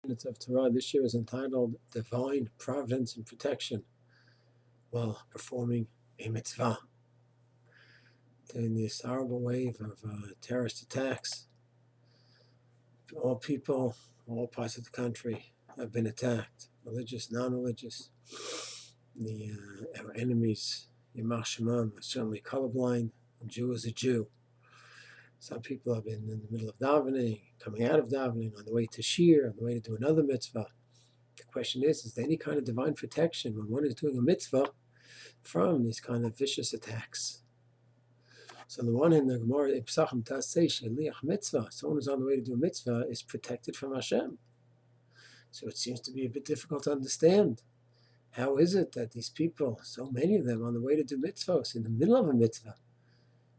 Minutes of Torah this year is entitled Divine Providence and Protection while performing a mitzvah. During this horrible wave of terrorist attacks, all people, all parts of the country have been attacked, religious, non-religious. Our enemies, Yamar Shemam, are certainly colorblind. A Jew is a Jew. Some people have been in the middle of davening, coming out of davening, on the way to shir, on the way to do another mitzvah. The question is there any kind of divine protection when one is doing a mitzvah from these kind of vicious attacks? So on the one hand, the Gemara Psachim does say sheliach mitzvah, someone who's on the way to do a mitzvah is protected from Hashem. So it seems to be a bit difficult to understand. How is it that these people, so many of them on the way to do mitzvahs, in the middle of a mitzvah,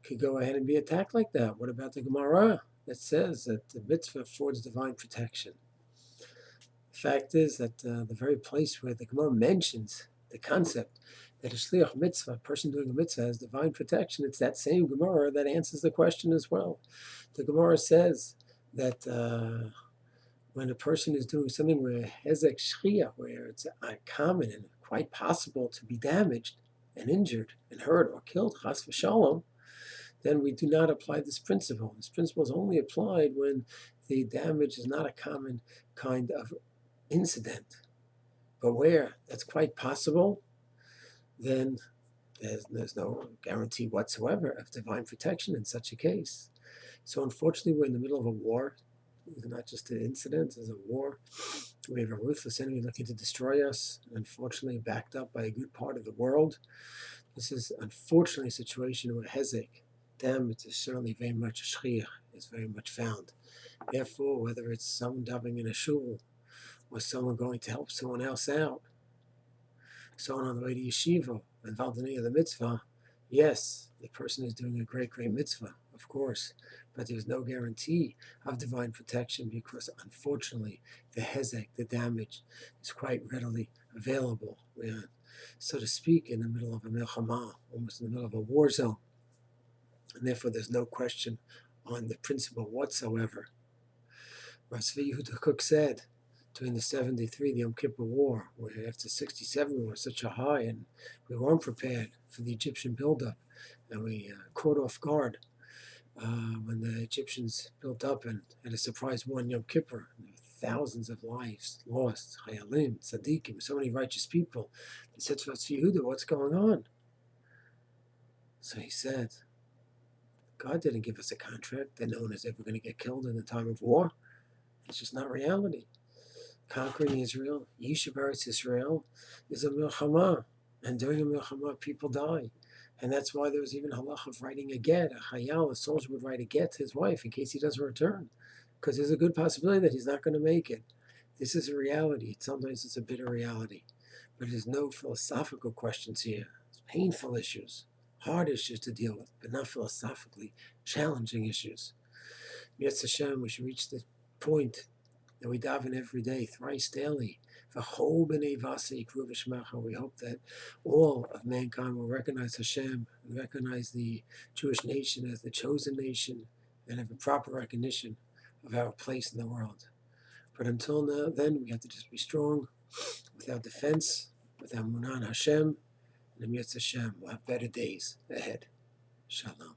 could go ahead and be attacked like that? What about the Gemara that says that the mitzvah affords divine protection? The fact is that the very place where the Gemara mentions the concept that a shliach mitzvah, a person doing a mitzvah, has divine protection, it's that same Gemara that answers the question as well. The Gemara says that when a person is doing something where hezek shchiyah, where it's common and quite possible to be damaged and injured and hurt or killed, chas v'shalom, then we do not apply this principle. This principle is only applied when the damage is not a common kind of incident. But where that's quite possible, then there's no guarantee whatsoever of divine protection in such a case. So unfortunately, we're in the middle of a war. It's not just an incident, it's a war. We have a ruthless enemy looking to destroy us, unfortunately backed up by a good part of the world. This is unfortunately a situation where hezek, damage, is certainly very much a shchiyah, is very much found. Therefore, whether it's someone davening in a shul, or someone going to help someone else out, someone on the way to yeshiva, involved in any of the mitzvah, yes, the person is doing a great, great mitzvah, of course, but there's no guarantee of divine protection because, unfortunately, the hezek, the damage, is quite readily available. We're, so to speak, in the middle of a milchama, almost in the middle of a war zone, and therefore there's no question on the principle whatsoever. Rasvi Yehuda Kook said, during the 73, the Yom Kippur War, where after 67 we were such a high and we weren't prepared for the Egyptian buildup, and we caught off guard when the Egyptians built up and had a surprise war on Yom Kippur. Thousands of lives lost, Chayalim, Tzaddikim, so many righteous people. They said to us, Yehuda, what's going on? So he said, God didn't give us a contract that no one is ever going to get killed in the time of war. It's just not reality. Conquering Israel, Yishuv Eretz Israel, is a milchama, and during a milchama, people die. And that's why there was even halach of writing a get. A chayal, a soldier, would write a get to his wife in case he doesn't return, because there's a good possibility that he's not going to make it. This is a reality. Sometimes it's a bitter reality. But there's no philosophical questions here. It's painful issues, hard issues to deal with, but not philosophically challenging issues. Mitzvah Hashem, we should reach the point that we daven every day, thrice daily. V'chol b'nei vasa yikru v'shmecha. We hope that all of mankind will recognize Hashem, and recognize the Jewish nation as the chosen nation, and have a proper recognition of our place in the world. But until now, then, we have to just be strong, without defense, without Emuna and Hashem, and Mitzvah Hashem. We'll have better days ahead. Shalom.